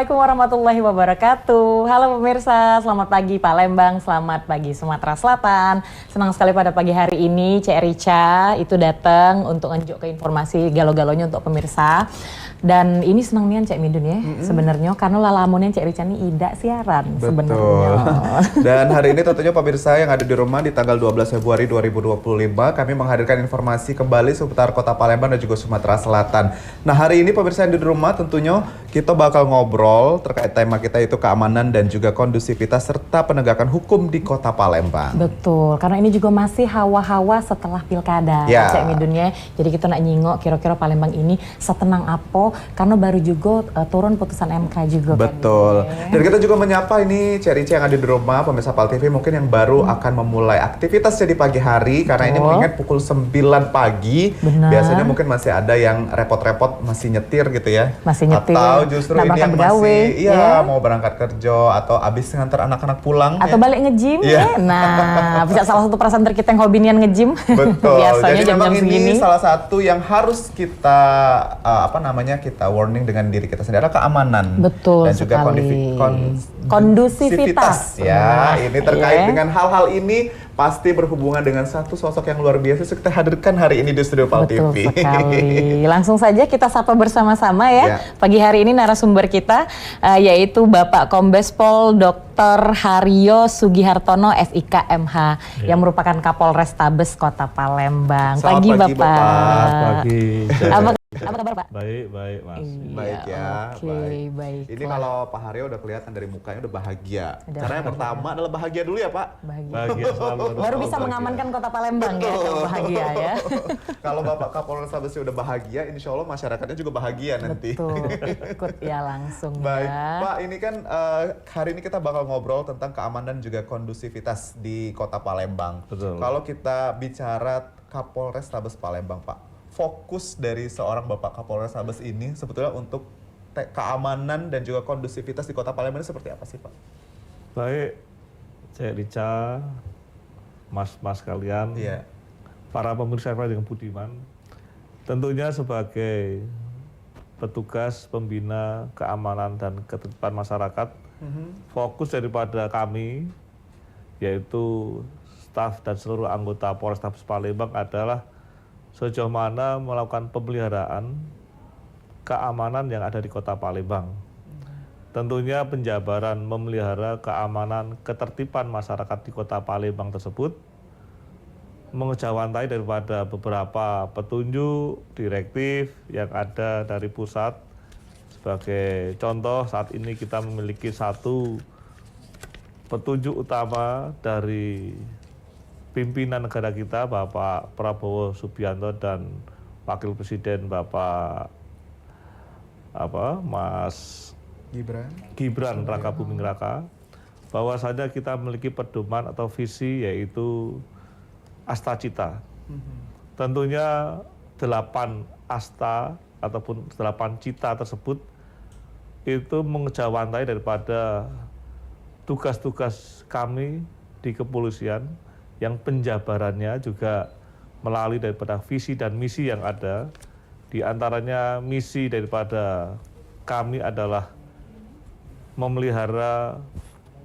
Assalamualaikum warahmatullahi wabarakatuh. Halo pemirsa, selamat pagi Palembang, selamat pagi Sumatera Selatan. Senang sekali pada pagi hari ini Cek Rica itu datang untuk nunjuk ke informasi galo-galonya untuk pemirsa. Dan ini senang nian Cek Midun ya, sebenarnya karena lalamunnya Cek Rica ini tidak siaran sebenarnya. Dan hari ini tentunya pemirsa yang ada di rumah di tanggal 12 Februari 2025 kami menghadirkan informasi kembali seputar Kota Palembang dan juga Sumatera Selatan. Nah, hari ini pemirsa yang di rumah tentunya kita bakal ngobrol terkait tema kita itu keamanan dan juga kondusivitas serta penegakan hukum di Kota Palembang. Betul, karena ini juga masih hawa-hawa setelah pilkada, Cek Midunnya. Jadi kita nak nyingok kira-kira Palembang ini setenang apa, karena baru juga turun putusan MK juga. Betul. Kan, dan kita juga menyapa ini Cerici yang ada di rumah, pemirsa Pal TV mungkin yang baru akan memulai aktivitasnya di pagi hari. Karena ini mengingat pukul 9 pagi. Benar. Biasanya mungkin masih ada yang repot-repot masih nyetir gitu ya. Masih nyetir. Atau justru nah, ini yang begawe, masih mau berangkat kerja atau abis ngantar anak-anak pulang. Atau balik nge-gym ya. Nah, bisa salah satu presenter kita yang hobi nian nge-gym. Betul. Biasanya jadi jam-jam memang segini. ini salah satu yang harus kita kita warning dengan diri kita sendiri adalah keamanan. Betul dan juga kondusivitas ya. Ini terkait dengan hal-hal ini pasti berhubungan dengan satu sosok yang luar biasa yang kita hadirkan hari ini di studio Pal TV. Betul sekali. Langsung saja kita sapa bersama-sama ya. Pagi hari ini narasumber kita yaitu Bapak Kombes Pol Dr. Haryo Sugihartono SIK MH yang merupakan Kapolres Tabes Kota Palembang. Selamat pagi Bapak. Pagi. Apa kabar Pak? Baik, Mas. Baik ya, baik. Ini kalau Pak Haryo udah kelihatan dari mukanya udah bahagia. Cara yang pertama adalah bahagia dulu ya Pak. Bahagia selalu. Baru bisa mengamankan Kota Palembang ya, kalau bahagia ya. Kalau Bapak Kapolres Tabesnya udah bahagia, insya Allah masyarakatnya juga bahagia nanti. Betul, ikut ya langsung. Baik, ya. Pak, ini kan hari ini kita bakal ngobrol tentang keamanan juga kondusivitas di Kota Palembang. Betul. Kalau kita bicara Kapolres Tabes Palembang, Pak, fokus dari seorang Bapak Kapolres Tabes ini sebetulnya untuk keamanan dan juga kondusivitas di Kota Palembang ini seperti apa sih, Pak? Baik, Cek Rica, Mas kalian, para pemirsa yang budiman, tentunya sebagai petugas pembina keamanan dan ketertiban masyarakat, fokus daripada kami, yaitu staf dan seluruh anggota Polres Tabes Palembang adalah sejauh mana melakukan pemeliharaan keamanan yang ada di Kota Palembang. Tentunya penjabaran memelihara keamanan ketertiban masyarakat di Kota Palembang tersebut mengejawantai daripada beberapa petunjuk direktif yang ada dari pusat. Sebagai contoh, saat ini kita memiliki satu petunjuk utama dari pimpinan negara kita, Bapak Prabowo Subianto, dan Wakil Presiden Bapak Mas Gibran Raka Buming Raka, bahwasanya kita memiliki pedoman atau visi yaitu Astacita. Tentunya 8 asta ataupun 8 cita tersebut itu mengejawantai daripada tugas-tugas kami di kepolisian yang penjabarannya juga melalui daripada visi dan misi yang ada. Di antaranya misi daripada kami adalah memelihara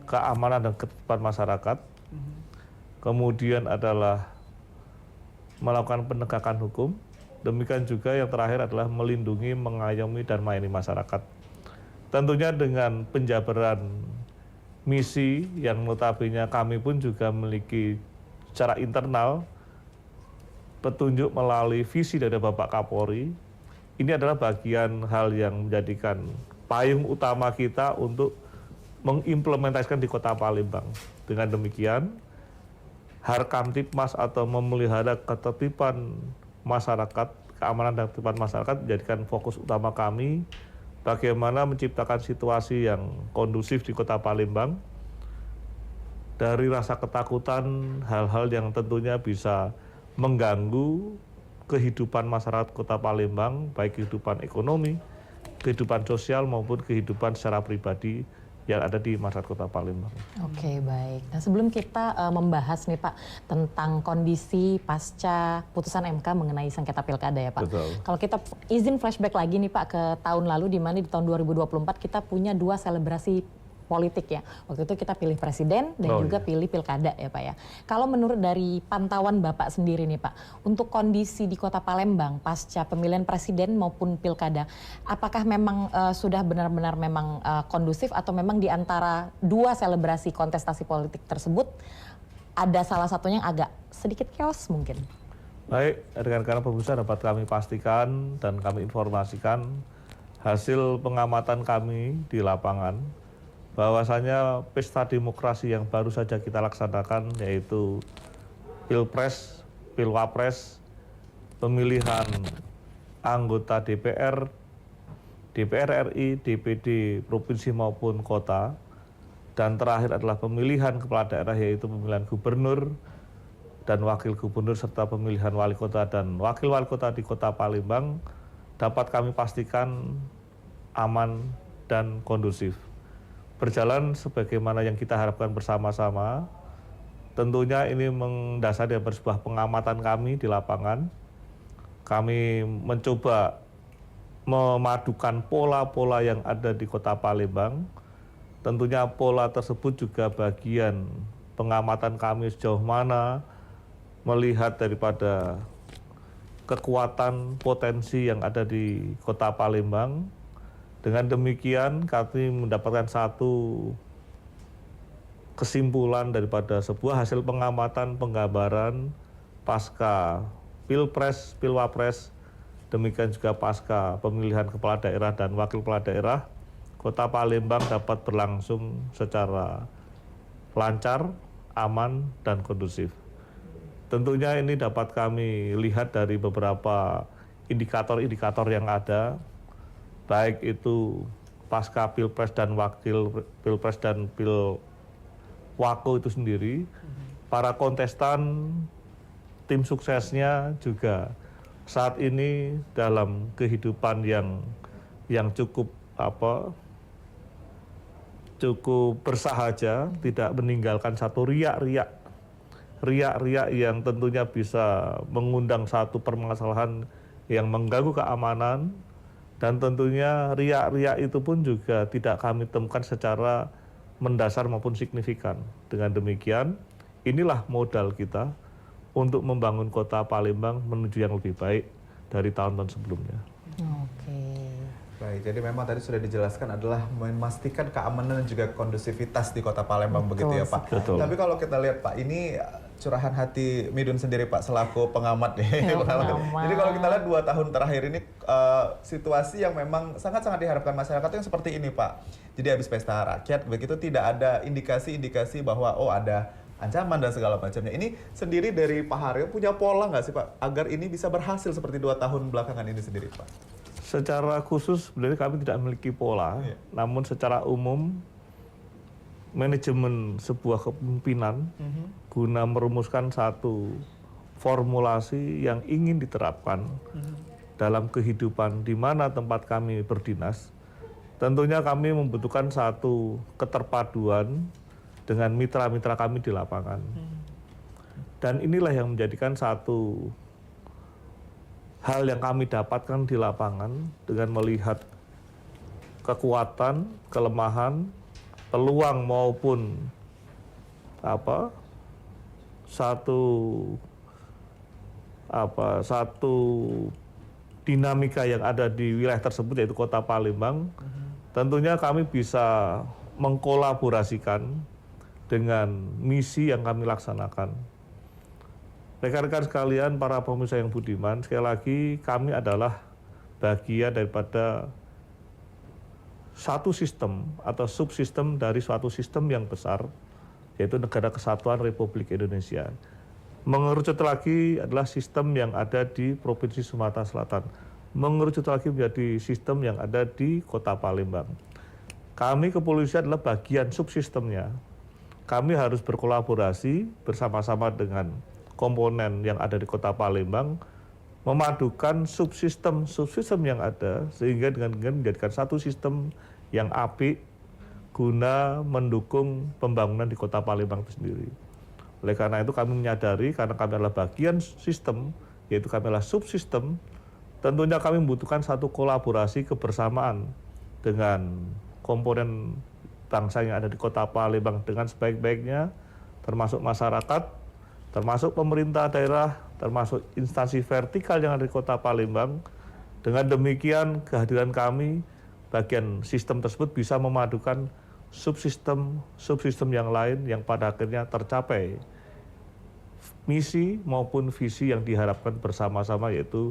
keamanan dan ketertiban masyarakat. Kemudian adalah melakukan penegakan hukum. Demikian juga yang terakhir adalah melindungi, mengayomi, dan melayani masyarakat. Tentunya dengan penjabaran misi yang notabene kami pun juga memiliki secara internal petunjuk melalui visi dari Bapak Kapolri. Ini adalah bagian hal yang menjadikan payung utama kita untuk mengimplementasikan di Kota Palembang. Dengan demikian, Harkamtipmas atau memelihara ketertiban masyarakat, keamanan dan ketertiban masyarakat menjadikan fokus utama kami bagaimana menciptakan situasi yang kondusif di Kota Palembang dari rasa ketakutan hal-hal yang tentunya bisa mengganggu kehidupan masyarakat Kota Palembang, baik kehidupan ekonomi, kehidupan sosial maupun kehidupan secara pribadi yang ada di masyarakat Kota Palembang. Oke, baik. Nah, sebelum kita membahas nih Pak tentang kondisi pasca putusan MK mengenai sengketa pilkada ya Pak. Betul. Kalau kita izin flashback lagi nih Pak ke tahun lalu, di mana di tahun 2024 kita punya 2 selebrasi politik ya. Waktu itu kita pilih presiden dan juga pilih pilkada ya Pak ya. Kalau menurut dari pantauan Bapak sendiri nih Pak, untuk kondisi di Kota Palembang pasca pemilihan presiden maupun pilkada, apakah memang sudah benar-benar memang kondusif, atau memang di antara 2 selebrasi kontestasi politik tersebut ada salah satunya yang agak sedikit chaos mungkin? Baik, rekan-rekan pemirsa, dapat kami pastikan dan kami informasikan hasil pengamatan kami di lapangan bahwasanya pesta demokrasi yang baru saja kita laksanakan, yaitu Pilpres, Pilwapres, pemilihan anggota DPR, DPR RI, DPD provinsi maupun kota, dan terakhir adalah pemilihan kepala daerah, yaitu pemilihan gubernur dan wakil gubernur serta pemilihan wali kota dan wakil wali kota di Kota Palembang, dapat kami pastikan aman dan kondusif. Berjalan sebagaimana yang kita harapkan bersama-sama. Tentunya ini mendasari dari sebuah pengamatan kami di lapangan. Kami mencoba memadukan pola-pola yang ada di Kota Palembang. Tentunya pola tersebut juga bagian pengamatan kami sejauh mana melihat daripada kekuatan potensi yang ada di Kota Palembang. Dengan demikian kami mendapatkan satu kesimpulan daripada sebuah hasil pengamatan penggambaran pasca Pilpres, Pilwapres, demikian juga pasca pemilihan kepala daerah dan wakil kepala daerah, Kota Palembang dapat berlangsung secara lancar, aman, dan kondusif. Tentunya ini dapat kami lihat dari beberapa indikator-indikator yang ada, baik itu pasca Pilpres dan wakil Pilpres dan Pilwako itu sendiri, para kontestan, tim suksesnya juga saat ini dalam kehidupan yang cukup cukup bersahaja, tidak meninggalkan satu riak-riak yang tentunya bisa mengundang satu permasalahan yang mengganggu keamanan. Dan tentunya riak-riak itu pun juga tidak kami temukan secara mendasar maupun signifikan. Dengan demikian, inilah modal kita untuk membangun Kota Palembang menuju yang lebih baik dari tahun-tahun sebelumnya. Oke. Baik, jadi memang tadi sudah dijelaskan adalah memastikan keamanan dan juga kondusivitas di Kota Palembang. Betul, begitu ya Pak. Betul. Tapi kalau kita lihat Pak, ini curahan hati Midun sendiri Pak selaku pengamat nih. Jadi kalau kita lihat 2 tahun terakhir ini situasi yang memang sangat-sangat diharapkan masyarakat yang seperti ini Pak. Jadi habis pesta rakyat begitu tidak ada indikasi-indikasi bahwa ada ancaman dan segala macamnya. Ini sendiri dari Pak Haryo punya pola nggak sih Pak agar ini bisa berhasil seperti 2 tahun belakangan ini sendiri Pak? Secara khusus sebenarnya kami tidak memiliki pola, namun secara umum manajemen sebuah kepemimpinan guna merumuskan satu formulasi yang ingin diterapkan dalam kehidupan di mana tempat kami berdinas. Tentunya kami membutuhkan satu keterpaduan dengan mitra-mitra kami di lapangan. Dan inilah yang menjadikan satu hal yang kami dapatkan di lapangan dengan melihat kekuatan, kelemahan, peluang maupun satu dinamika yang ada di wilayah tersebut, yaitu Kota Palembang. Tentunya kami bisa mengkolaborasikan dengan misi yang kami laksanakan. Rekan-rekan sekalian, para pemirsa yang budiman, sekali lagi kami adalah bagian daripada satu sistem atau subsistem dari suatu sistem yang besar, yaitu Negara Kesatuan Republik Indonesia. Mengerucut lagi adalah sistem yang ada di Provinsi Sumatera Selatan. Mengerucut lagi menjadi sistem yang ada di Kota Palembang. Kami kepolisian adalah bagian subsistemnya. Kami harus berkolaborasi bersama-sama dengan komponen yang ada di Kota Palembang, memadukan subsistem yang ada sehingga dengan menjadikan satu sistem yang apik, guna mendukung pembangunan di Kota Palembang itu sendiri. Oleh karena itu kami menyadari karena kami adalah bagian sistem, yaitu kami adalah subsistem, tentunya kami membutuhkan satu kolaborasi kebersamaan dengan komponen bangsa yang ada di Kota Palembang dengan sebaik-baiknya, termasuk masyarakat, termasuk pemerintah daerah, termasuk instansi vertikal yang ada di Kota Palembang. Dengan demikian kehadiran kami, bagian sistem tersebut bisa memadukan subsistem yang lain yang pada akhirnya tercapai misi maupun visi yang diharapkan bersama-sama, yaitu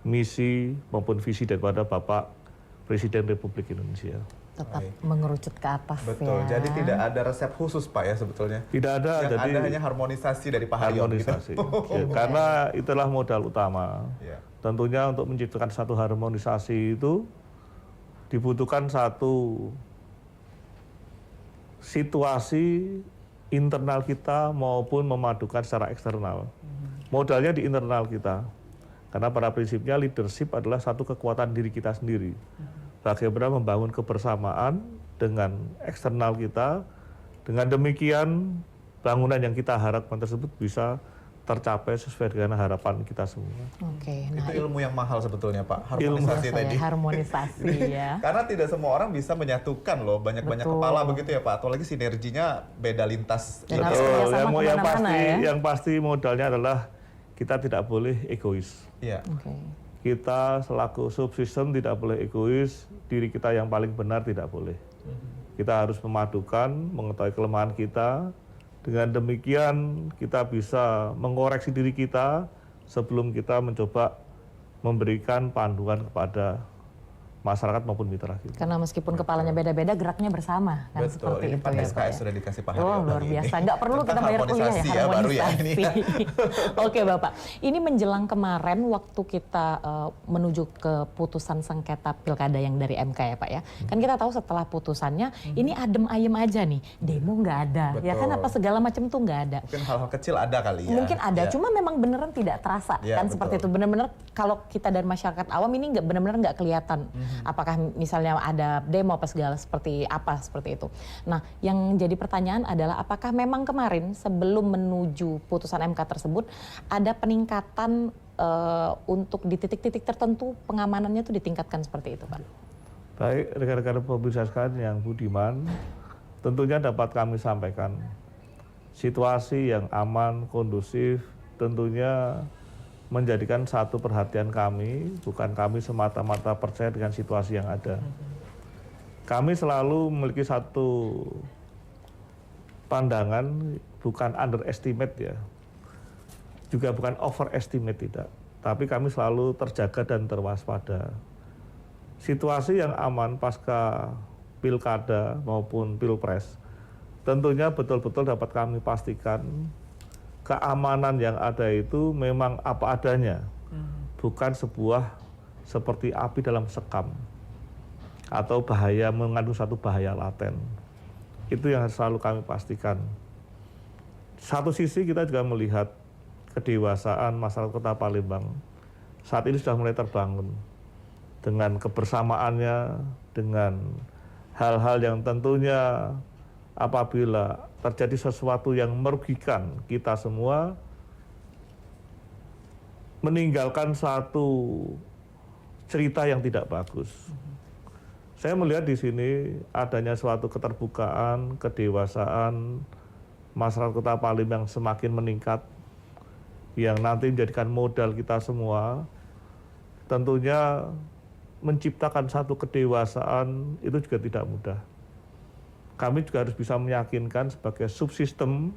misi maupun visi daripada Bapak Presiden Republik Indonesia. Tetap mengerucut ke atas. Betul, ya. jadi tidak ada resep khusus Pak ya sebetulnya. Tidak ada, Yang jadi ada hanya harmonisasi dari Pak Haryo. harmonisasi. Gitu. Ya, karena itulah modal utama. Ya. Tentunya untuk menciptakan satu harmonisasi itu dibutuhkan satu situasi internal kita maupun memadukan secara eksternal. Modalnya di internal kita. Karena pada prinsipnya leadership adalah satu kekuatan diri kita sendiri. Bagaimana membangun kebersamaan dengan eksternal kita. Dengan demikian bangunan yang kita harapkan tersebut bisa tercapai sesuai dengan harapan kita semua. Oke, Itu ilmu yang mahal sebetulnya Pak, harmonisasi saya tadi. harmonisasi ya. Karena tidak semua orang bisa menyatukan loh, banyak-banyak Betul. kepala begitu ya Pak, atau lagi sinerginya beda lintas. Dan harus Betul. kerjasama kemana-mana ya. Yang pasti modalnya adalah kita tidak boleh egois. Iya. Oke. Kita selaku subsistem tidak boleh egois, diri kita yang paling benar tidak boleh. Kita harus memadukan, mengetahui kelemahan kita. Dengan demikian kita bisa mengoreksi diri kita sebelum kita mencoba memberikan panduan kepada masyarakat maupun mitra kita. Karena meskipun kepalanya beda-beda, geraknya bersama kan Betul, seperti ini itu Pak ya. SKS Pak, ya? sudah dikasih Pak Haryo. Oh, luar pagi biasa. ini. Nggak perlu kita Tentang bayar kuliah ya, harmonisasi baru ya ini. Oke Bapak, ini menjelang kemarin waktu kita menuju ke putusan sengketa pilkada yang dari MK ya Pak ya. Kan kita tahu setelah putusannya, ini adem ayem aja nih, demo nggak ada. Ya kan Betul. apa segala macam tuh nggak ada. Mungkin hal-hal kecil ada kali ya. Mungkin ada, Ya. cuma memang beneran tidak terasa Ya, kan betul. seperti itu. Bener-bener kalau kita dari masyarakat awam ini nggak bener-bener nggak kelihatan. Apakah misalnya ada demo apa segala seperti itu. Nah, yang jadi pertanyaan adalah apakah memang kemarin sebelum menuju putusan MK tersebut ada peningkatan untuk di titik-titik tertentu pengamanannya itu ditingkatkan seperti itu, Pak? Baik, rekan-rekan pemirsa sekalian yang budiman, tentunya dapat kami sampaikan situasi yang aman, kondusif, tentunya menjadikan satu perhatian kami, bukan kami semata-mata percaya dengan situasi yang ada. Kami selalu memiliki satu pandangan, bukan underestimate ya, juga bukan overestimate tidak, tapi kami selalu terjaga dan terwaspada. Situasi yang aman pasca pilkada maupun pilpres, tentunya betul-betul dapat kami pastikan keamanan yang ada itu memang apa adanya, bukan sebuah seperti api dalam sekam atau bahaya mengandung satu bahaya laten. Itu yang selalu kami pastikan. Satu sisi kita juga melihat kedewasaan masyarakat Kota Palembang saat ini sudah mulai terbangun dengan kebersamaannya, dengan hal-hal yang tentunya apabila terjadi sesuatu yang merugikan kita semua, meninggalkan satu cerita yang tidak bagus. Saya melihat di sini adanya suatu keterbukaan, kedewasaan masyarakat Kota Palembang semakin meningkat, yang nanti menjadikan modal kita semua. Tentunya menciptakan satu kedewasaan itu juga tidak mudah. Kami juga harus bisa meyakinkan sebagai subsistem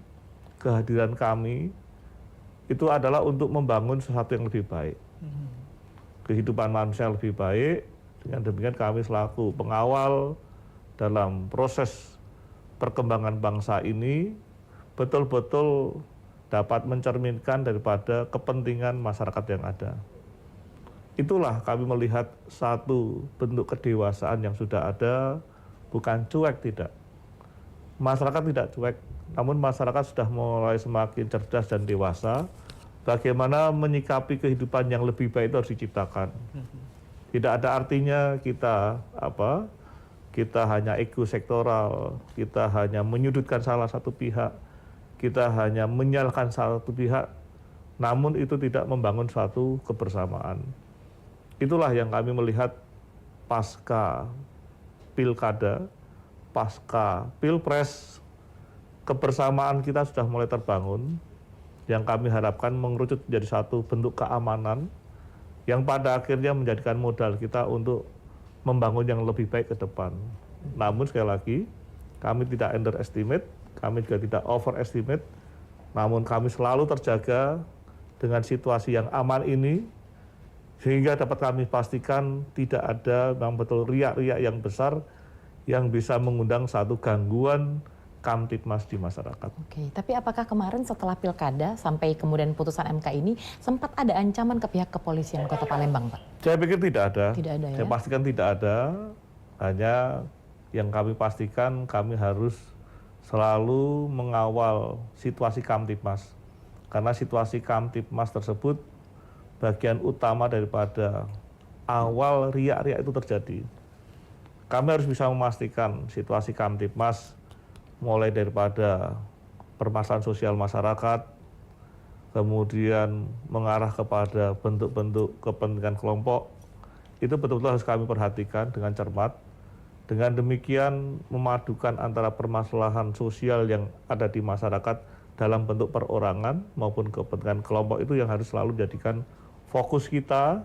kehadiran kami itu adalah untuk membangun sesuatu yang lebih baik. Kehidupan manusia yang lebih baik. Dengan demikian kami selaku pengawal dalam proses perkembangan bangsa ini betul-betul dapat mencerminkan daripada kepentingan masyarakat yang ada. Itulah kami melihat satu bentuk kedewasaan yang sudah ada, bukan cuek tidak. Masyarakat tidak cuek, namun masyarakat sudah mulai semakin cerdas dan dewasa. Bagaimana menyikapi kehidupan yang lebih baik itu harus diciptakan. Tidak ada artinya kita kita hanya ego sektoral, kita hanya menyudutkan salah satu pihak, kita hanya menyalahkan salah satu pihak, namun itu tidak membangun suatu kebersamaan. Itulah yang kami melihat pasca pilkada, pasca pilpres, kebersamaan kita sudah mulai terbangun, yang kami harapkan mengerucut menjadi satu bentuk keamanan, yang pada akhirnya menjadikan modal kita untuk membangun yang lebih baik ke depan. Namun sekali lagi, kami tidak underestimate, kami juga tidak overestimate, namun kami selalu terjaga dengan situasi yang aman ini, sehingga dapat kami pastikan tidak ada memang betul riak-riak yang besar yang bisa mengundang satu gangguan Kamtibmas di masyarakat. Oke, tapi apakah kemarin setelah pilkada sampai kemudian putusan MK ini sempat ada ancaman ke pihak kepolisian Kota Palembang, Pak? Saya pikir tidak ada. Tidak ada, ya? Saya pastikan tidak ada. Hanya yang kami pastikan kami harus selalu mengawal situasi Kamtibmas. Karena situasi Kamtibmas tersebut bagian utama daripada awal riak-riak itu terjadi. Kami harus bisa memastikan situasi Kamtibmas mulai daripada permasalahan sosial masyarakat, kemudian mengarah kepada bentuk-bentuk kepentingan kelompok, itu betul-betul harus kami perhatikan dengan cermat. Dengan demikian memadukan antara permasalahan sosial yang ada di masyarakat dalam bentuk perorangan maupun kepentingan kelompok itu yang harus selalu dijadikan fokus kita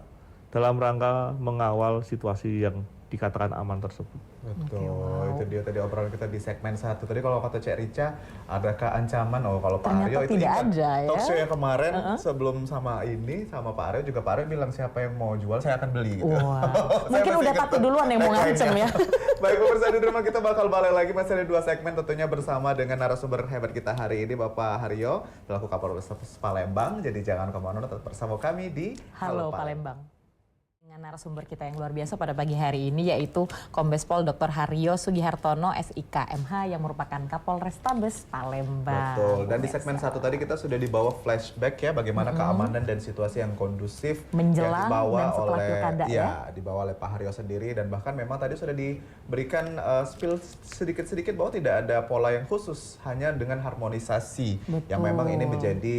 dalam rangka mengawal situasi yang dikatakan aman tersebut. Betul, Oke, wow. Itu dia tadi obrolan kita di segmen 1. Tadi kalau kata Cek Rica, adakah ancaman? Oh, kalau Pak Ternyata Aryo itu tidak ingat ada, ya. talk show yang kemarin sebelum sama Pak Aryo juga Pak Aryo bilang siapa yang mau jual saya akan beli gitu. Wah, Saya mungkin masih udah ingat takut duluan yang mau ngancem ya. Baik pemirsa di rumah, kita bakal balik lagi, masih ada 2 segmen tentunya bersama dengan narasumber hebat kita hari ini, Bapak Haryo, selaku Kapolres Palembang. Jadi jangan kemana-mana, tetap bersama kami di Halo Palembang. Dengan narasumber kita yang luar biasa pada pagi hari ini yaitu Kombes Pol Dr. Haryo Sugihartono SIK MH yang merupakan Kapolrestabes Palembang. Betul. Dan di segmen 1 tadi kita sudah dibawa flashback ya bagaimana keamanan dan situasi yang kondusif menjelang yang dibawa dan setelah oleh pilkada ya. dibawa oleh Pak Haryo sendiri, dan bahkan memang tadi sudah diberikan spill sedikit-sedikit bahwa tidak ada pola yang khusus, hanya dengan harmonisasi. Betul. Yang memang ini menjadi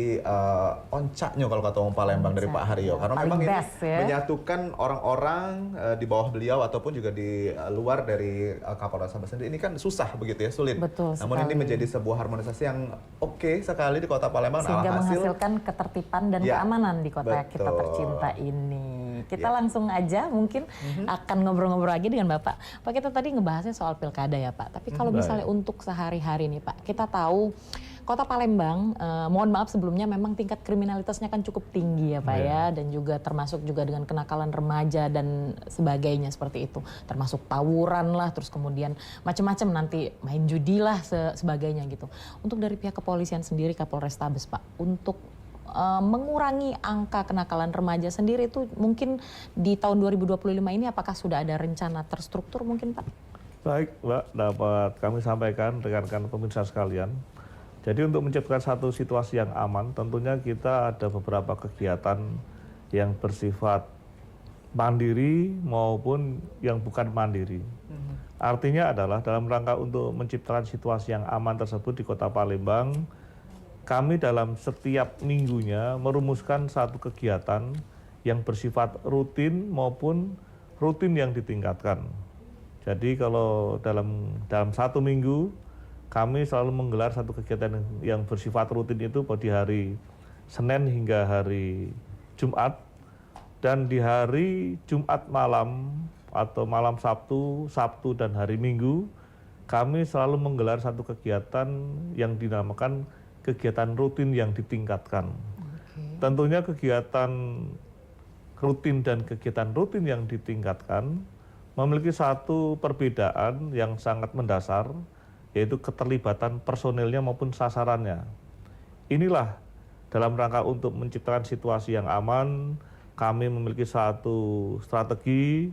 oncaknya kalau kata orang Palembang dari Pak Haryo, karena Paling memang ini best, ya. menyatukan orang-orang di bawah beliau ataupun juga di luar dari Kapolres sendiri. Ini kan susah begitu ya, sulit. Betul Namun sekali. ini menjadi sebuah harmonisasi yang oke sekali di Kota Palembang. Sehingga alhasil menghasilkan ketertiban dan Ya, keamanan di kota betul. kita tercinta ini. Kita Ya. langsung aja mungkin akan ngobrol-ngobrol lagi dengan Bapak. Pak, kita tadi ngebahasnya soal pilkada ya Pak. Tapi kalau Baik. misalnya untuk sehari-hari nih Pak, kita tahu Kota Palembang, mohon maaf sebelumnya memang tingkat kriminalitasnya kan cukup tinggi ya Pak ya, dan juga termasuk juga dengan kenakalan remaja dan sebagainya seperti itu, termasuk tawuran lah, terus kemudian macam-macam nanti main judi lah sebagainya gitu. Untuk dari pihak kepolisian sendiri Kapolrestabes Pak, untuk mengurangi angka kenakalan remaja sendiri itu mungkin di tahun 2025 ini apakah sudah ada rencana terstruktur mungkin Pak? Baik Mbak, dapat kami sampaikan rekan-rekan pemirsa sekalian. Jadi untuk menciptakan satu situasi yang aman, tentunya kita ada beberapa kegiatan yang bersifat mandiri maupun yang bukan mandiri. Artinya adalah dalam rangka untuk menciptakan situasi yang aman tersebut di Kota Palembang, kami dalam setiap minggunya merumuskan satu kegiatan yang bersifat rutin maupun rutin yang ditingkatkan. Jadi kalau dalam satu minggu, kami selalu menggelar satu kegiatan yang bersifat rutin itu pada hari Senin hingga hari Jumat, dan di hari Jumat malam atau malam Sabtu, Sabtu dan hari Minggu kami selalu menggelar satu kegiatan yang dinamakan kegiatan rutin yang ditingkatkan. Tentunya kegiatan rutin dan kegiatan rutin yang ditingkatkan memiliki satu perbedaan yang sangat mendasar, yaitu keterlibatan personilnya maupun sasarannya. Inilah dalam rangka untuk menciptakan situasi yang aman, kami memiliki satu strategi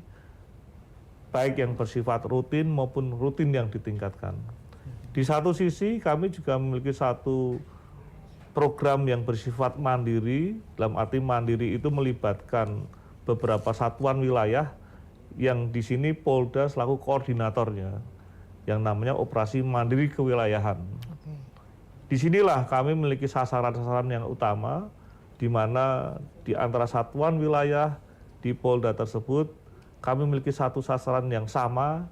baik yang bersifat rutin maupun rutin yang ditingkatkan. Di satu sisi kami juga memiliki satu program yang bersifat mandiri, dalam arti mandiri itu melibatkan beberapa satuan wilayah yang di sini Polda selaku koordinatornya, yang namanya operasi mandiri kewilayahan. Disinilah kami memiliki sasaran-sasaran yang utama, di mana di antara satuan wilayah di Polda tersebut, kami memiliki satu sasaran yang sama,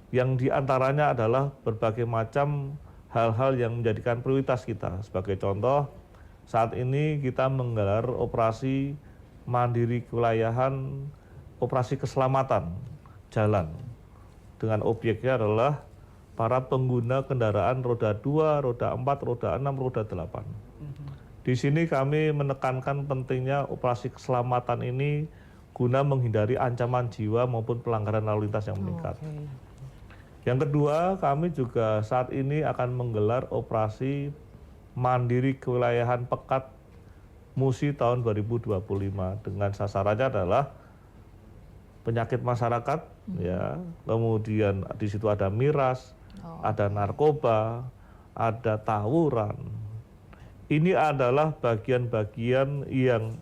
yang diantaranya adalah berbagai macam hal-hal yang menjadikan prioritas kita. Sebagai contoh, saat ini kita menggelar operasi mandiri kewilayahan, operasi keselamatan jalan, dengan objeknya adalah para pengguna kendaraan roda 2, roda 4, roda 6, roda 8. Di sini kami menekankan pentingnya operasi keselamatan ini guna menghindari ancaman jiwa maupun pelanggaran lalu lintas yang meningkat. Yang kedua, kami juga saat ini akan menggelar operasi mandiri kewilayahan pekat Musi tahun 2025 dengan sasarannya adalah penyakit masyarakat, ya, kemudian di situ ada miras, ada narkoba, ada tawuran. Ini adalah bagian-bagian yang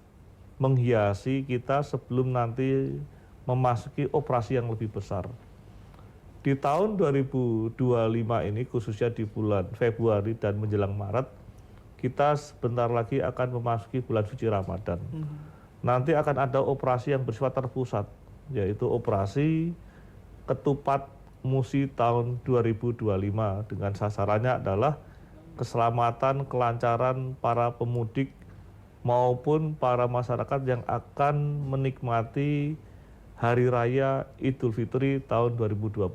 menghiasi kita sebelum nanti memasuki operasi yang lebih besar. Di tahun 2025 ini, khususnya di bulan Februari dan menjelang Maret, kita sebentar lagi akan memasuki bulan suci Ramadan. Nanti akan ada operasi yang bersifat terpusat, yaitu operasi Ketupat Musi tahun 2025 dengan sasarannya adalah keselamatan, kelancaran para pemudik maupun para masyarakat yang akan menikmati Hari Raya Idul Fitri tahun 2025.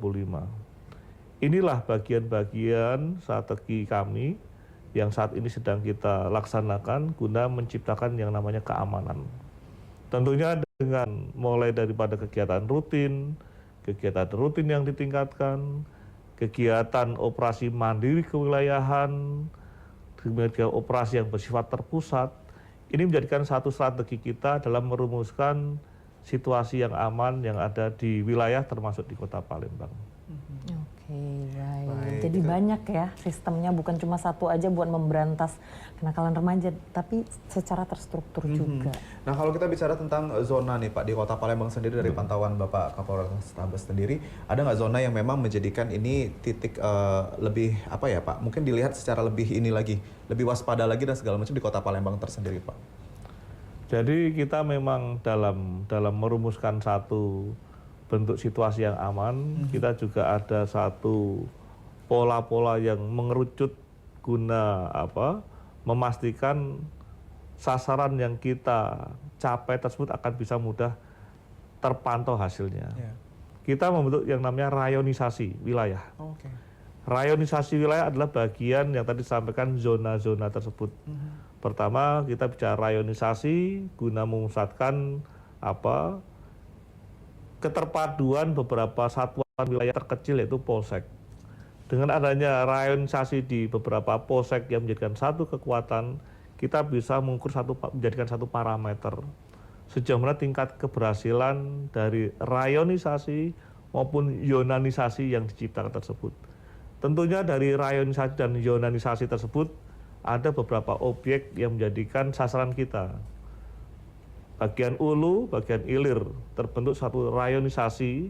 Inilah bagian-bagian strategi kami yang saat ini sedang kita laksanakan guna menciptakan yang namanya keamanan. Tentunya dengan mulai daripada kegiatan rutin yang ditingkatkan, kegiatan operasi mandiri kewilayahan, kemudian operasi yang bersifat terpusat, ini menjadikan satu strategi kita dalam merumuskan situasi yang aman yang ada di wilayah termasuk di Kota Palembang. Baik. Jadi banyak ya sistemnya, bukan cuma satu aja buat memberantas kenakalan remaja, tapi secara terstruktur juga. Nah, kalau kita bicara tentang zona nih Pak, di Kota Palembang sendiri dari pantauan Bapak Kapolres Tabes sendiri, ada nggak zona yang memang menjadikan ini titik lebih apa ya Pak, mungkin dilihat secara lebih ini lagi, lebih waspada lagi dan segala macam di Kota Palembang tersendiri Pak? Jadi kita memang dalam merumuskan satu bentuk situasi yang aman, kita juga ada satu pola-pola yang mengerucut guna memastikan sasaran yang kita capai tersebut akan bisa mudah terpantau hasilnya. Kita membentuk yang namanya rayonisasi wilayah. Rayonisasi wilayah adalah bagian yang tadi disampaikan zona-zona tersebut. Pertama, kita bicara rayonisasi guna memusatkan keterpaduan beberapa satuan wilayah terkecil, yaitu polsek. Dengan adanya rayonisasi di beberapa polsek yang menjadikan satu kekuatan, kita bisa mengukur menjadikan satu parameter sejauh mana tingkat keberhasilan dari rayonisasi maupun yonanisasi yang diciptakan tersebut. Tentunya dari rayonisasi dan yonanisasi tersebut ada beberapa objek yang menjadikan sasaran kita. Bagian Ulu, bagian Ilir, terbentuk satu rayonisasi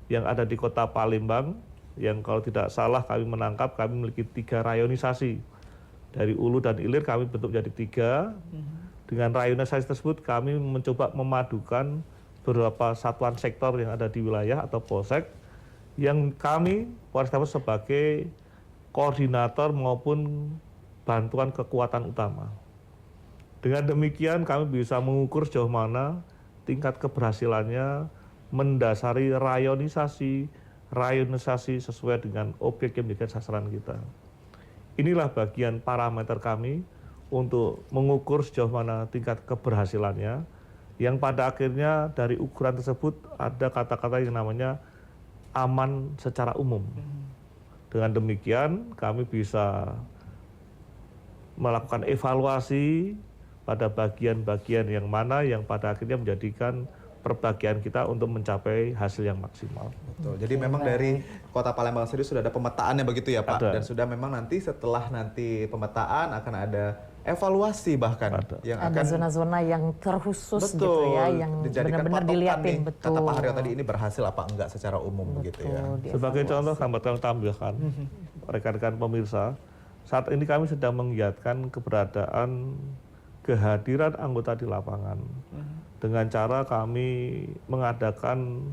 yang ada di Kota Palembang, yang kalau tidak salah kami menangkap, kami memiliki 3 rayonisasi. Dari Ulu dan Ilir kami bentuk jadi 3. Dengan rayonisasi tersebut kami mencoba memadukan beberapa satuan sektor yang ada di wilayah atau polsek, yang kami Polres Tabes sebagai koordinator maupun bantuan kekuatan utama. Dengan demikian kami bisa mengukur sejauh mana tingkat keberhasilannya mendasari rayonisasi sesuai dengan objek yang menjadi sasaran kita. Inilah bagian parameter kami untuk mengukur sejauh mana tingkat keberhasilannya, yang pada akhirnya dari ukuran tersebut ada kata-kata yang namanya aman secara umum. Dengan demikian kami bisa melakukan evaluasi pada bagian-bagian yang mana yang pada akhirnya menjadikan perbagian kita untuk mencapai hasil yang maksimal. Betul. Jadi memang dari Kota Palembang sendiri sudah ada pemetaannya begitu ya Pak? Ada. Dan sudah memang nanti setelah nanti pemetaan akan ada evaluasi bahkan Ada. yang Ada akan zona-zona yang terkhusus betul gitu ya, yang dijadikan benar-benar patokan dilihatin, nih, betul. kata Pak Haryo tadi ini berhasil apa enggak secara umum begitu ya. Dievaluasi. Sebagai contoh kami tambahkan, rekan-rekan pemirsa, saat ini kami sedang menggiatkan keberadaan kehadiran anggota di lapangan dengan cara kami mengadakan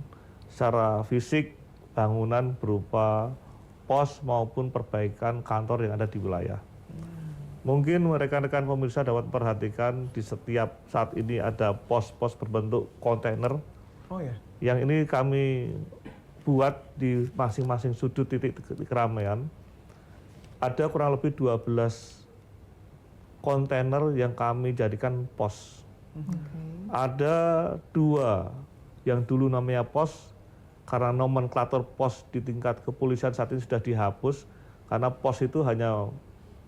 secara fisik bangunan berupa pos maupun perbaikan kantor yang ada di wilayah. Mungkin rekan-rekan pemirsa dapat perhatikan di setiap saat ini ada pos-pos berbentuk kontainer Oh ya. yang ini kami buat di masing-masing sudut titik keramaian. Ada kurang lebih 12 kontainer yang kami jadikan pos. Ada 2 yang dulu namanya pos, karena nomenklatur pos di tingkat kepolisian saat ini sudah dihapus, karena pos itu hanya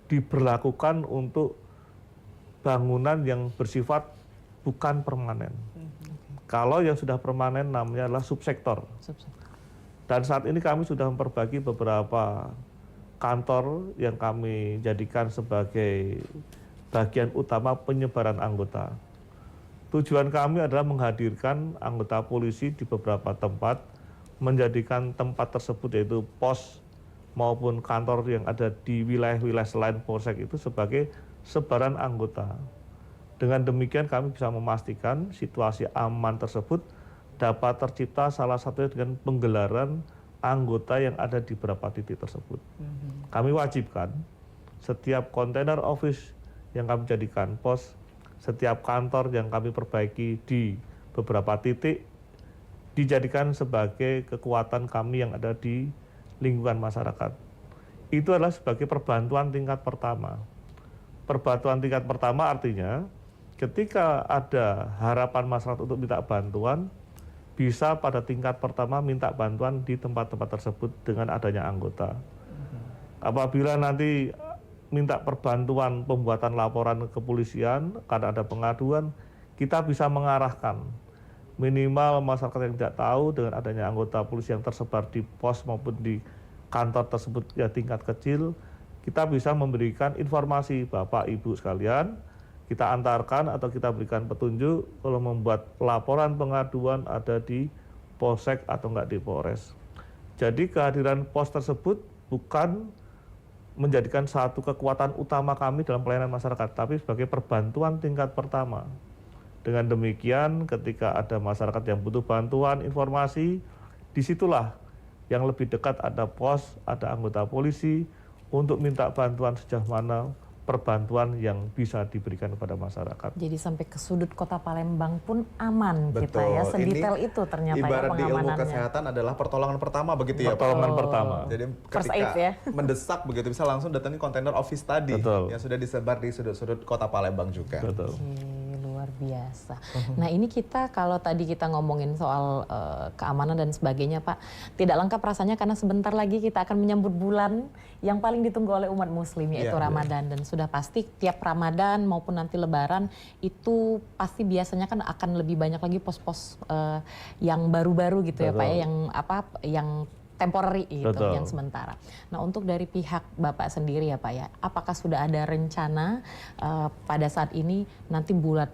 diberlakukan untuk bangunan yang bersifat bukan permanen. Kalau yang sudah permanen namanya adalah subsektor. Dan saat ini kami sudah memperbagi beberapa kantor yang kami jadikan sebagai bagian utama penyebaran anggota. Tujuan kami adalah menghadirkan anggota polisi di beberapa tempat, menjadikan tempat tersebut yaitu pos maupun kantor yang ada di wilayah-wilayah selain polsek itu sebagai sebaran anggota. Dengan demikian kami bisa memastikan situasi aman tersebut dapat tercipta salah satunya dengan penggelaran anggota yang ada di beberapa titik tersebut. Kami wajibkan setiap kontainer office yang kami jadikan pos, setiap kantor yang kami perbaiki di beberapa titik dijadikan sebagai kekuatan kami yang ada di lingkungan masyarakat. Itu adalah sebagai perbantuan tingkat pertama. Perbantuan tingkat pertama artinya ketika ada harapan masyarakat untuk minta bantuan, bisa pada tingkat pertama minta bantuan di tempat-tempat tersebut dengan adanya anggota. Apabila nanti minta perbantuan pembuatan laporan ke kepolisian karena ada pengaduan, kita bisa mengarahkan. Minimal masyarakat yang tidak tahu dengan adanya anggota polisi yang tersebar di pos maupun di kantor tersebut ya tingkat kecil, kita bisa memberikan informasi Bapak Ibu sekalian, kita antarkan atau kita berikan petunjuk kalau membuat laporan pengaduan ada di polsek atau enggak di Polres. Jadi kehadiran pos tersebut bukan menjadikan satu kekuatan utama kami dalam pelayanan masyarakat, tapi sebagai perbantuan tingkat pertama. Dengan demikian, ketika ada masyarakat yang butuh bantuan informasi, disitulah yang lebih dekat ada pos, ada anggota polisi untuk minta bantuan sejauh mana perbantuan yang bisa diberikan kepada masyarakat. Jadi sampai ke sudut kota Palembang pun aman kita ya, Betul. sedetail Ini itu ternyata ya ibarat di ilmu pengamanannya. kesehatan adalah pertolongan pertama begitu ya Pak. Pertolongan pertama. Jadi First ketika aid ya. mendesak begitu bisa langsung datangi kontainer office tadi Betul. yang sudah disebar di sudut-sudut kota Palembang juga. Betul. Oke, luar biasa. Nah ini kita kalau tadi kita ngomongin soal keamanan dan sebagainya Pak, tidak lengkap rasanya karena sebentar lagi kita akan menyambut bulan yang paling ditunggu oleh umat muslim yaitu Iya. Ramadan. Dan sudah pasti tiap Ramadan maupun nanti Lebaran itu pasti biasanya kan akan lebih banyak lagi pos-pos yang baru-baru gitu ya Pak ya, yang temporary gitu, Betul. yang sementara. Nah untuk dari pihak Bapak sendiri ya Pak ya, apakah sudah ada rencana pada saat ini nanti buat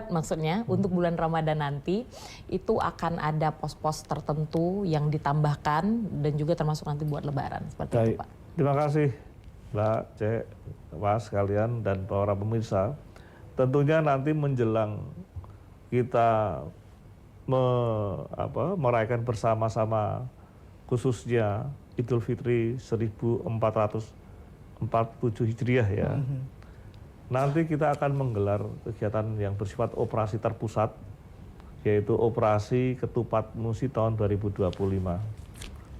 maksudnya untuk bulan Ramadan nanti itu akan ada pos-pos tertentu yang ditambahkan dan juga termasuk nanti buat Lebaran seperti itu Baik, Pak. terima kasih Mbak Cek, Mas sekalian dan para pemirsa. Tentunya nanti menjelang kita merayakan bersama-sama khususnya Idul Fitri 1447 Hijriah ya. Nanti kita akan menggelar kegiatan yang bersifat operasi terpusat, yaitu operasi Ketupat Musi tahun 2025.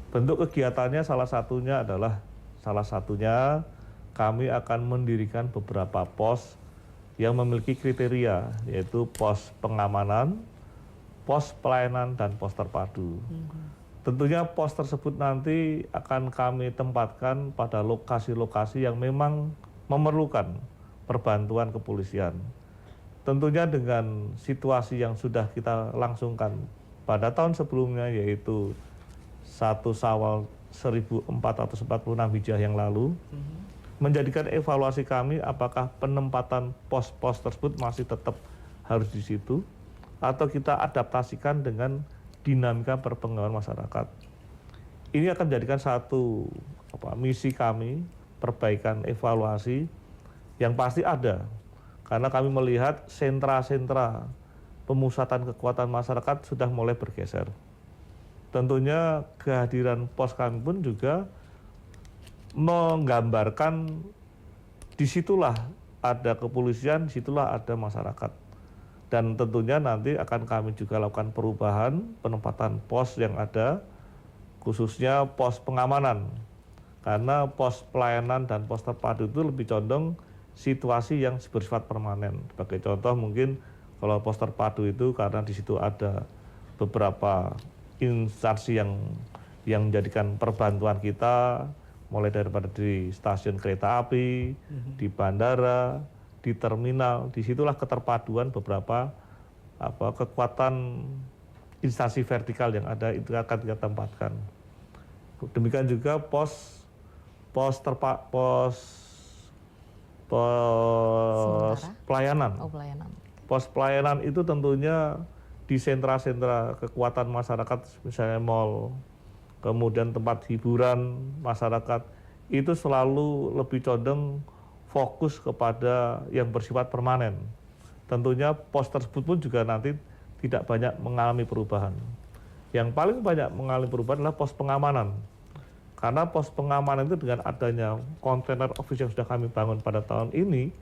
Bentuk kegiatannya salah satunya kami akan mendirikan beberapa pos yang memiliki kriteria, yaitu pos pengamanan, pos pelayanan, dan pos terpadu. Tentunya pos tersebut nanti akan kami tempatkan pada lokasi-lokasi yang memang memerlukan perbantuan kepolisian. Tentunya dengan situasi yang sudah kita langsungkan pada tahun sebelumnya, yaitu 1 Syawal 1446 Hijriah yang lalu, menjadikan evaluasi kami apakah penempatan pos-pos tersebut masih tetap harus di situ atau kita adaptasikan dengan dinamika perkembangan masyarakat. Ini akan menjadikan satu misi kami, perbaikan evaluasi yang pasti ada. Karena kami melihat sentra-sentra pemusatan kekuatan masyarakat sudah mulai bergeser. Tentunya kehadiran pos kami pun juga menggambarkan disitulah ada kepolisian, disitulah ada masyarakat. Dan tentunya nanti akan kami juga lakukan perubahan penempatan pos yang ada, khususnya pos pengamanan. Karena pos pelayanan dan pos terpadu itu lebih condong situasi yang bersifat permanen. Sebagai contoh mungkin kalau pos terpadu itu karena di situ ada beberapa instansi yang menjadikan perbantuan kita, mulai daripada di stasiun kereta api, di bandara, di terminal, disitulah keterpaduan beberapa kekuatan instansi vertikal yang ada itu akan kita tempatkan. Demikian juga pos pelayanan. Pelayanan. Pos pelayanan itu tentunya di sentra-sentra kekuatan masyarakat, misalnya mall, kemudian tempat hiburan masyarakat, itu selalu lebih condong fokus kepada yang bersifat permanen. Tentunya pos tersebut pun juga nanti tidak banyak mengalami perubahan. Yang paling banyak mengalami perubahan adalah pos pengamanan. Karena pos pengamanan itu dengan adanya kontainer office yang sudah kami bangun pada tahun ini,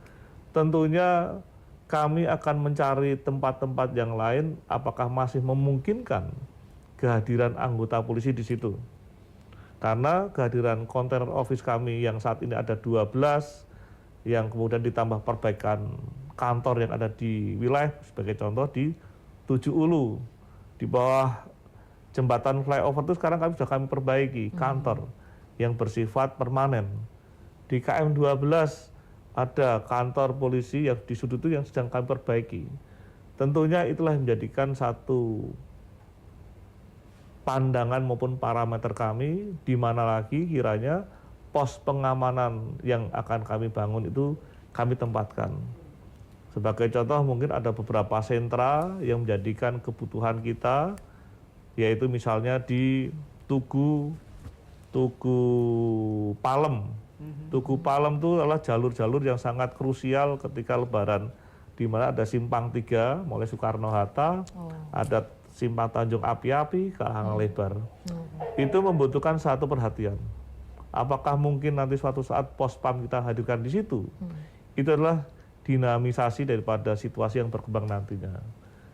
tentunya kami akan mencari tempat-tempat yang lain apakah masih memungkinkan kehadiran anggota polisi di situ. Karena kehadiran kontainer office kami yang saat ini ada 12, yang kemudian ditambah perbaikan kantor yang ada di wilayah, sebagai contoh di Tujuh Ulu, di bawah jembatan flyover itu sekarang kami perbaiki kantor yang bersifat permanen. Di KM 12 ada kantor polisi yang di sudut itu yang sedang kami perbaiki. Tentunya itulah yang menjadikan satu pandangan maupun parameter kami di mana lagi kiranya pos pengamanan yang akan kami bangun itu kami tempatkan. Sebagai contoh mungkin ada beberapa sentra yang menjadikan kebutuhan kita, yaitu misalnya di Tugu Palem. Tugu Palem itu adalah jalur-jalur yang sangat krusial ketika Lebaran, di mana ada simpang 3 mulai Soekarno-Hatta, ada simpang Tanjung Api-Api ke Hang Lebar. Itu membutuhkan satu perhatian. Apakah mungkin nanti suatu saat pos PAM kita hadirkan di situ? Itu adalah dinamisasi daripada situasi yang berkembang nantinya,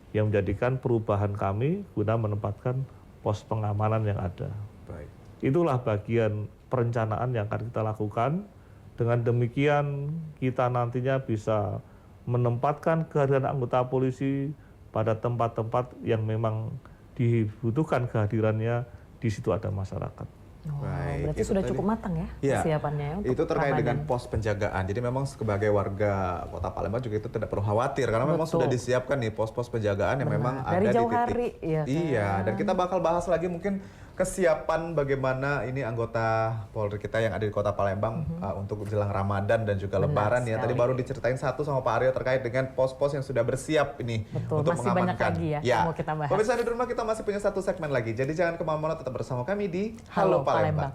yang menjadikan perubahan kami guna menempatkan pos pengamanan yang ada. Baik. Itulah bagian perencanaan yang akan kita lakukan. Dengan demikian kita nantinya bisa menempatkan kehadiran anggota polisi pada tempat-tempat yang memang dibutuhkan kehadirannya, di situ ada masyarakat. Baik, Berarti itu sudah tadi. cukup matang ya persiapannya ya untuk Itu terkait dengan Ramadan. pos penjagaan. Jadi memang sebagai warga Kota Palembang juga itu tidak perlu khawatir karena memang Betul. sudah disiapkan nih pos-pos penjagaan yang memang Dari ada jauh di titik. hari, ya kan? Iya, dan kita bakal bahas lagi mungkin kesiapan bagaimana ini anggota Polri kita yang ada di Kota Palembang untuk jelang Ramadan dan juga Benar Lebaran ya. Tadi sekali. baru diceritain satu sama Pak Aryo terkait dengan pos-pos yang sudah bersiap ini Betul, untuk masih banyak mengamankan. lagi ya yang mau kita bahas. Pemirsa di rumah kita masih punya satu segmen lagi. Jadi jangan kemana-mana, tetap bersama kami di Halo Palembang.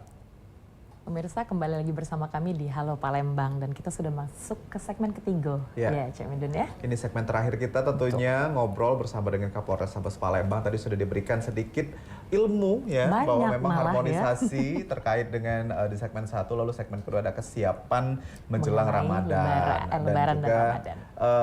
Pemirsa, kembali lagi bersama kami di Halo Palembang dan kita sudah masuk ke segmen ketiga. Ya. Ya, Cik Midun ya. Ini segmen terakhir kita tentunya ngobrol bersama dengan Kapolres Sabes Palembang. Tadi sudah diberikan sedikit ilmu ya Banyak bahwa memang malah harmonisasi terkait dengan di segmen 1, lalu segmen kedua ada kesiapan menjelang Mengenai Ramadan. Lebaran dan juga Ramadan.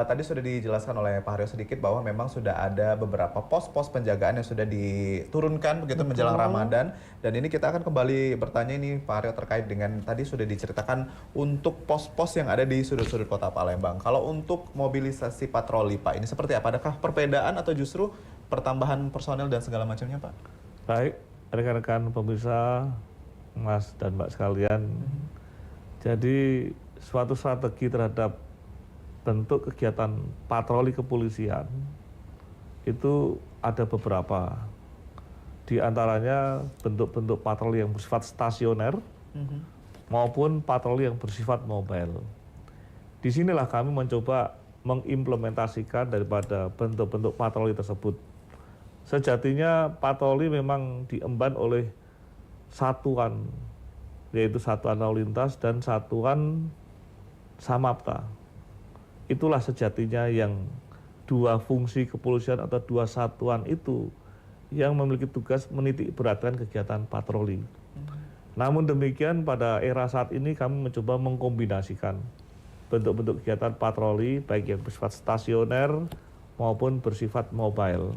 tadi sudah dijelaskan oleh Pak Haryo sedikit bahwa memang sudah ada beberapa pos-pos penjagaan yang sudah diturunkan begitu menjelang Ramadan, dan ini kita akan kembali bertanya ini Pak Haryo terkait dengan tadi sudah diceritakan untuk pos-pos yang ada di sudut-sudut Kota Palembang. Kalau untuk mobilisasi patroli Pak, ini seperti apa? Adakah perbedaan atau justru pertambahan personel dan segala macamnya Pak? Baik, rekan-rekan pemirsa, Mas dan Mbak sekalian. Jadi suatu strategi terhadap bentuk kegiatan patroli kepolisian itu ada beberapa. Di antaranya bentuk-bentuk patroli yang bersifat stasioner maupun patroli yang bersifat mobile. Disinilah kami mencoba mengimplementasikan daripada bentuk-bentuk patroli tersebut. Sejatinya patroli memang diemban oleh satuan, yaitu satuan lalu lintas dan satuan samapta. Itulah sejatinya yang dua fungsi kepolisian atau dua satuan itu yang memiliki tugas menitik beratkan kegiatan patroli. Namun demikian pada era saat ini kami mencoba mengkombinasikan bentuk-bentuk kegiatan patroli baik yang bersifat stasioner maupun bersifat mobile.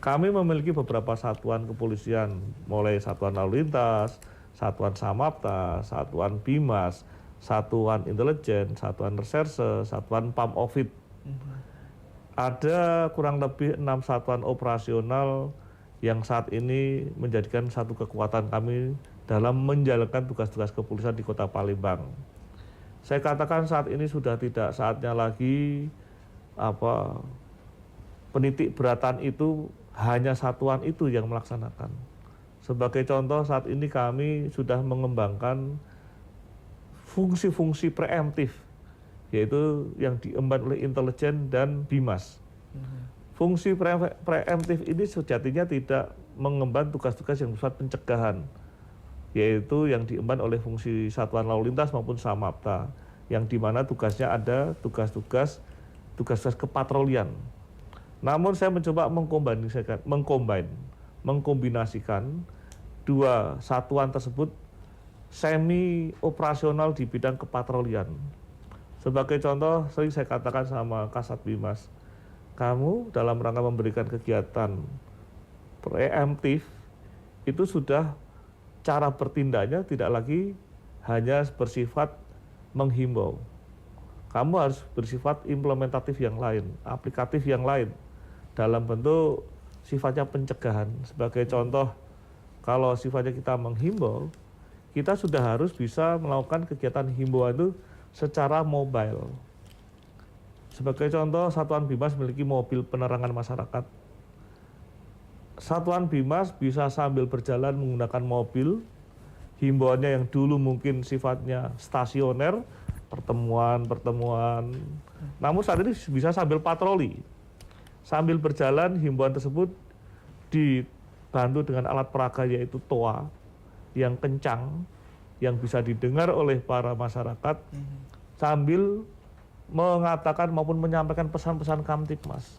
Kami memiliki beberapa satuan kepolisian, mulai satuan lalu lintas, satuan samapta, satuan bimas, satuan intelijen, satuan reserse, satuan pamofit. Ada kurang lebih 6 satuan operasional yang saat ini menjadikan satu kekuatan kami dalam menjalankan tugas-tugas kepolisian di Kota Palembang. Saya katakan saat ini sudah tidak saatnya lagi penitik beratan itu hanya satuan itu yang melaksanakan. Sebagai contoh saat ini kami sudah mengembangkan fungsi-fungsi preemptif, yaitu yang diemban oleh intelijen dan bimas. Fungsi preemptif ini sejatinya tidak mengemban tugas-tugas yang bersifat pencegahan, yaitu yang diemban oleh fungsi satuan lalu lintas maupun samapta, yang dimana tugasnya ada tugas-tugas kepatrolian. Namun saya mencoba mengkombinasikan dua satuan tersebut semi operasional di bidang kepatrolian. Sebagai contoh, sering saya katakan sama Kasat Bimas, kamu dalam rangka memberikan kegiatan preemptif itu sudah cara bertindaknya tidak lagi hanya bersifat menghimbau. Kamu harus bersifat implementatif yang lain, aplikatif yang lain, dalam bentuk sifatnya pencegahan. Sebagai contoh, kalau sifatnya kita menghimbau, kita sudah harus bisa melakukan kegiatan himbauan itu secara mobile. Sebagai contoh, Satuan Bimas memiliki mobil penerangan masyarakat. Satuan Bimas bisa sambil berjalan menggunakan mobil, himbauannya yang dulu mungkin sifatnya stasioner, pertemuan. Namun saat ini bisa sambil patroli. Sambil berjalan, himbauan tersebut dibantu dengan alat peraga yaitu toa yang kencang, yang bisa didengar oleh para masyarakat sambil mengatakan maupun menyampaikan pesan-pesan Kamtibmas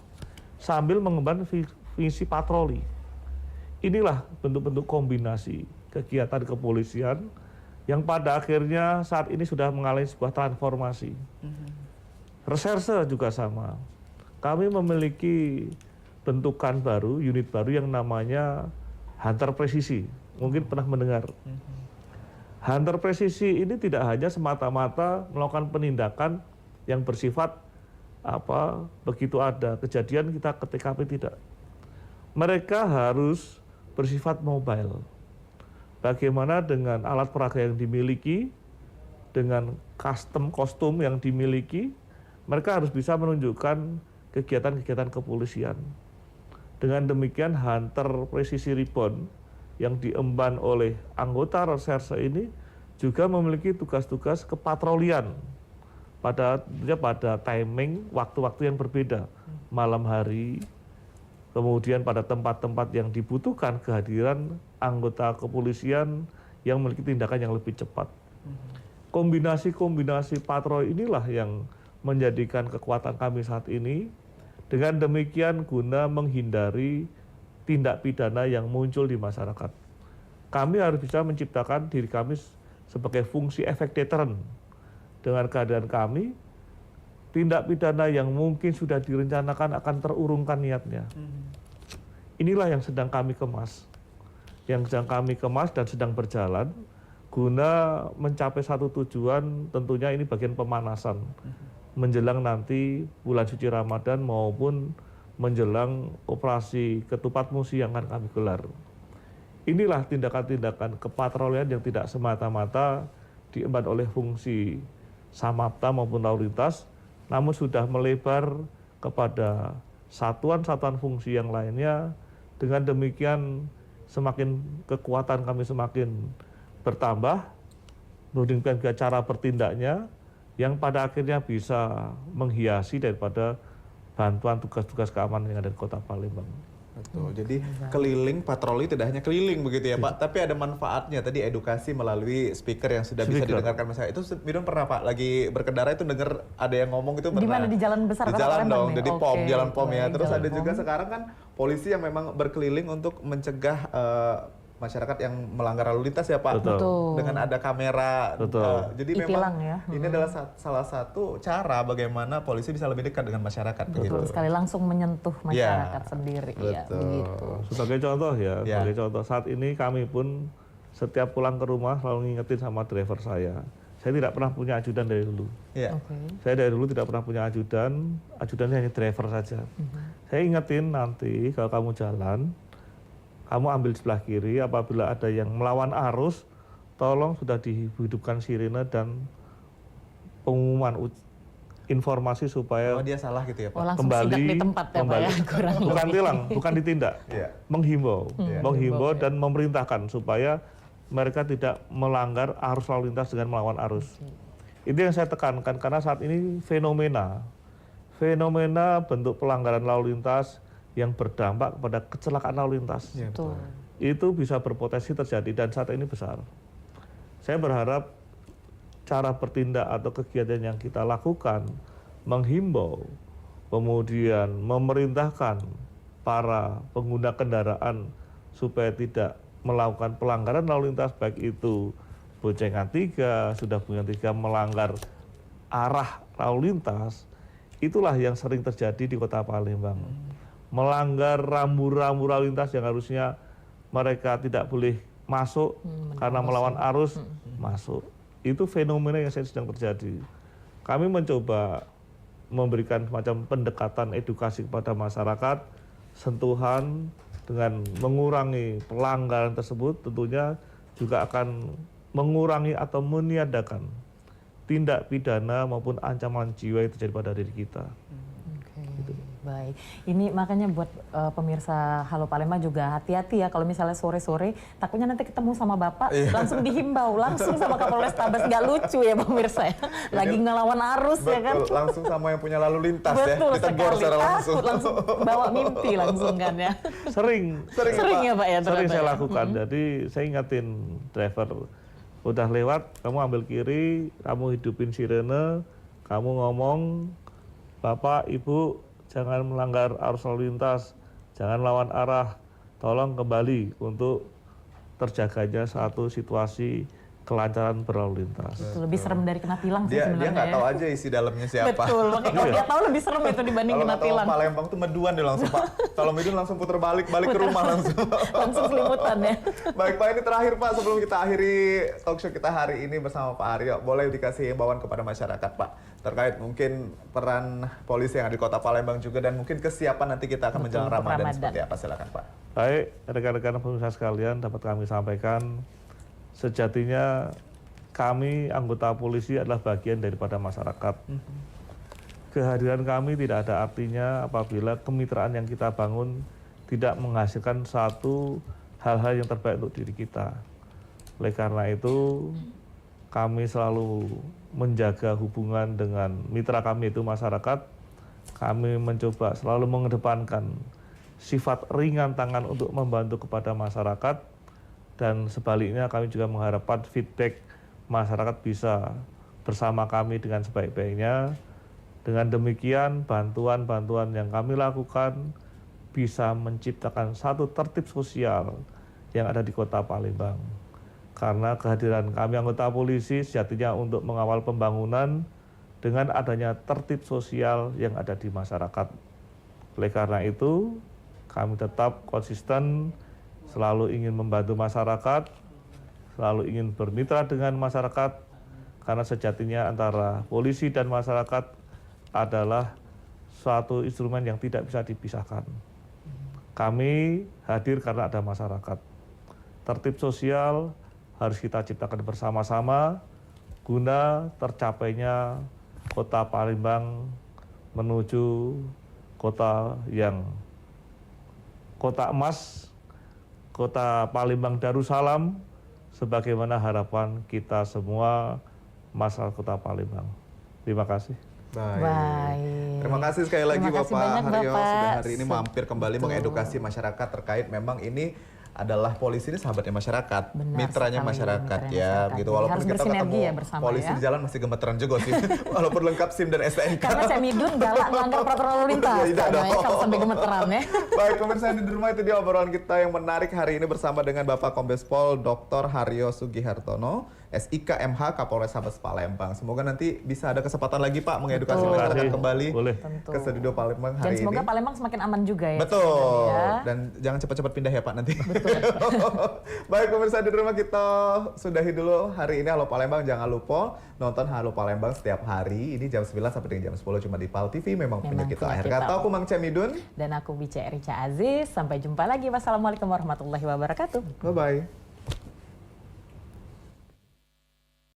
sambil mengemban visi patroli. Inilah bentuk-bentuk kombinasi kegiatan kepolisian yang pada akhirnya saat ini sudah mengalami sebuah transformasi. Reserse juga sama. Kami memiliki bentukan baru, unit baru yang namanya Hunter Presisi. Mungkin pernah mendengar. Hunter Presisi ini tidak hanya semata-mata melakukan penindakan yang bersifat begitu ada kejadian kita ke TKP, tidak. Mereka harus bersifat mobile. Bagaimana dengan alat peraga yang dimiliki, dengan kostum yang dimiliki, mereka harus bisa menunjukkan kegiatan-kegiatan kepolisian. Dengan demikian Hunter Presisi Reborn yang diemban oleh anggota reserse ini juga memiliki tugas-tugas kepatrolian pada timing waktu-waktu yang berbeda, malam hari, kemudian pada tempat-tempat yang dibutuhkan kehadiran anggota kepolisian yang memiliki tindakan yang lebih cepat. Kombinasi-kombinasi patroli inilah yang menjadikan kekuatan kami saat ini. Dengan demikian guna menghindari tindak pidana yang muncul di masyarakat. Kami harus bisa menciptakan diri kami sebagai fungsi efek deterrent. Dengan kehadiran kami, tindak pidana yang mungkin sudah direncanakan akan terurungkan niatnya. Inilah yang sedang kami kemas. Yang sedang kami kemas dan sedang berjalan guna mencapai satu tujuan, tentunya ini bagian pemanasan. Menjelang nanti bulan suci Ramadan maupun menjelang operasi ketupat musi yang akan kami gelar. Inilah tindakan-tindakan kepatrolian yang tidak semata-mata diemban oleh fungsi samapta maupun lalu lintas, namun sudah melebar kepada satuan-satuan fungsi yang lainnya. Dengan demikian semakin kekuatan kami semakin bertambah demikian juga cara bertindaknya yang pada akhirnya bisa menghiasi daripada bantuan tugas-tugas keamanan yang ada di Kota Palembang. Betul. Jadi keliling patroli tidak hanya keliling begitu ya Pak, tapi ada manfaatnya tadi edukasi melalui speaker yang sudah bisa didengarkan masyarakat. Itu Midun pernah Pak lagi berkendara itu dengar ada yang ngomong itu Di pernah. mana, di jalan besar Di Kota jalan Palembang dong, nih? jadi POM, Oke, jalan POM ya. baik, Terus jalan ada juga POM. sekarang kan polisi yang memang berkeliling untuk mencegah masyarakat yang melanggar lalu lintas ya Pak. Betul. Dengan ada kamera. Betul. Jadi Itilang memang ya. ini adalah salah satu cara bagaimana polisi bisa lebih dekat dengan masyarakat. Betul sekali, langsung menyentuh masyarakat sendiri. Ya, betul. begitu. Sebagai contoh ya, Ya. sebagai contoh saat ini kami pun setiap pulang ke rumah selalu ngingetin sama driver saya. Saya tidak pernah punya ajudan dari dulu. Iya. Oke. Saya dari dulu tidak pernah punya ajudan, ajudannya hanya driver saja. Saya ingetin nanti kalau kamu jalan, kamu ambil sebelah kiri, apabila ada yang melawan arus, tolong sudah dihidupkan sirene dan pengumuman informasi supaya Oh dia salah gitu ya Pak. Oh, langsung sigap di tempat ya Pak ya, kurang bukan lebih. tilang, bukan ditindak, Iya. menghimbau, Iya. menghimbau dan memerintahkan supaya mereka tidak melanggar arus lalu lintas dengan melawan arus. Itu yang saya tekankan karena saat ini fenomena bentuk pelanggaran lalu lintas yang berdampak kepada kecelakaan lalu lintas. Iya, Betul. Itu bisa berpotensi terjadi dan saat ini besar. Saya berharap cara bertindak atau kegiatan yang kita lakukan menghimbau, kemudian memerintahkan para pengguna kendaraan supaya tidak melakukan pelanggaran lalu lintas, baik itu boncengan 3, sudah boncengan 3 melanggar arah lalu lintas, itulah yang sering terjadi di Kota Palembang. Melanggar rambu-rambu lalu lintas yang harusnya mereka tidak boleh masuk karena melawan arus masuk. Itu fenomena yang sedang terjadi. Kami mencoba memberikan semacam pendekatan edukasi kepada masyarakat, sentuhan dengan mengurangi pelanggaran tersebut tentunya juga akan mengurangi atau meniadakan tindak pidana maupun ancaman jiwa yang terjadi pada diri kita. Oke, baik. Ini makanya buat pemirsa Halo Palembang juga hati-hati ya kalau misalnya sore-sore takutnya nanti ketemu sama Bapak langsung dihimbau, langsung sama Kapolres Tabes, nggak lucu ya pemirsa ya. Lagi ngelawan arus Betul, ya kan. langsung sama yang punya lalu lintas Betul ya, ditegur sekali, secara langsung. takut langsung bawa mimpi langsung kan ya. Sering Sering ya Pak ya sering ternyata saya ya? lakukan. Jadi saya ingatin driver, udah lewat, kamu ambil kiri, kamu hidupin sirene, kamu ngomong, Bapak, Ibu, jangan melanggar arus lalu lintas, jangan lawan arah, tolong kembali untuk terjaganya satu situasi kelancaran berlalu lintas. Itu lebih serem dari kena tilang sih Dia sebenarnya. nggak ya. tahu aja isi dalamnya siapa. Betul, makanya kalau dia tahu lebih serem itu dibanding Kalau kena nggak tahu tilang. Palembang tuh meduan dia langsung Pak. Kalau Midun langsung puter balik ke rumah langsung. Langsung selimutan ya. Baik Pak, ini terakhir Pak sebelum kita akhiri talk show kita hari ini bersama Pak Aryo, boleh dikasih himbauan kepada masyarakat Pak terkait mungkin peran polisi yang ada di Kota Palembang juga dan mungkin kesiapan nanti kita akan Betul, menjelang untuk Ramadan Ramadan. seperti apa, silakan Pak. Baik, rekan-rekan pemirsa sekalian, dapat kami sampaikan, sejatinya kami anggota polisi adalah bagian daripada masyarakat. Kehadiran kami tidak ada artinya apabila kemitraan yang kita bangun tidak menghasilkan satu hal-hal yang terbaik untuk diri kita. Oleh karena itu, kami selalu menjaga hubungan dengan mitra kami itu masyarakat. Kami mencoba selalu mengedepankan sifat ringan tangan untuk membantu kepada masyarakat, dan sebaliknya kami juga mengharapkan feedback masyarakat bisa bersama kami dengan sebaik-baiknya. Dengan demikian, bantuan-bantuan yang kami lakukan bisa menciptakan satu tertib sosial yang ada di Kota Palembang. Karena kehadiran kami anggota polisi sejatinya untuk mengawal pembangunan dengan adanya tertib sosial yang ada di masyarakat. Oleh karena itu, kami tetap konsisten selalu ingin membantu masyarakat, selalu ingin bermitra dengan masyarakat, karena sejatinya antara polisi dan masyarakat adalah suatu instrumen yang tidak bisa dipisahkan. Kami hadir karena ada masyarakat. Tertib sosial harus kita ciptakan bersama-sama guna tercapainya Kota Palembang menuju kota emas, Kota Palembang Darussalam, sebagaimana harapan kita semua masyarakat Kota Palembang. Terima kasih. Baik. Terima kasih sekali lagi Terima kasih Bapak banyak, Haryo Bapak. sudah hari ini mampir kembali mengedukasi masyarakat terkait memang ini adalah polisi ini sahabatnya masyarakat, Benar mitranya sekali, masyarakat mitranya ya. masyarakat. Begitu Jadi walaupun harus kita bersinergi ketemu ya bersama polisi ya. di jalan masih gemeteran juga sih. Walaupun lengkap SIM dan STNK. Karena Cak Midun galak melanggar peraturan lalu lintas. Tidak Karena dong. kalau sampai gemeteran ya. Baik pemirsa di rumah, itu dia obrolan kita yang menarik hari ini bersama dengan Bapak Kombes Pol Dr. Haryo Sugihartono, SIK MH Kapolres Sabes Palembang. Semoga nanti bisa ada kesempatan lagi Pak mengedukasi Betul. masyarakat kembali Boleh. Tentu. ke studio Palembang Dan hari semoga ini. Palembang semakin aman juga ya. Betul. sebenarnya. Dan jangan cepat-cepat pindah ya Pak nanti. Betul. Baik pemirsa di rumah, kita sudahi dulu hari ini Halo Palembang. Jangan lupa nonton Halo Palembang setiap hari. Ini jam 9 sampai dengan jam 10 cuma di PAL TV. Memang punya kita. punya Akhir kita. kata aku Mang Cemidun. Dan aku Bica Rica Aziz. Sampai jumpa lagi. Wassalamualaikum warahmatullahi wabarakatuh. Bye-bye.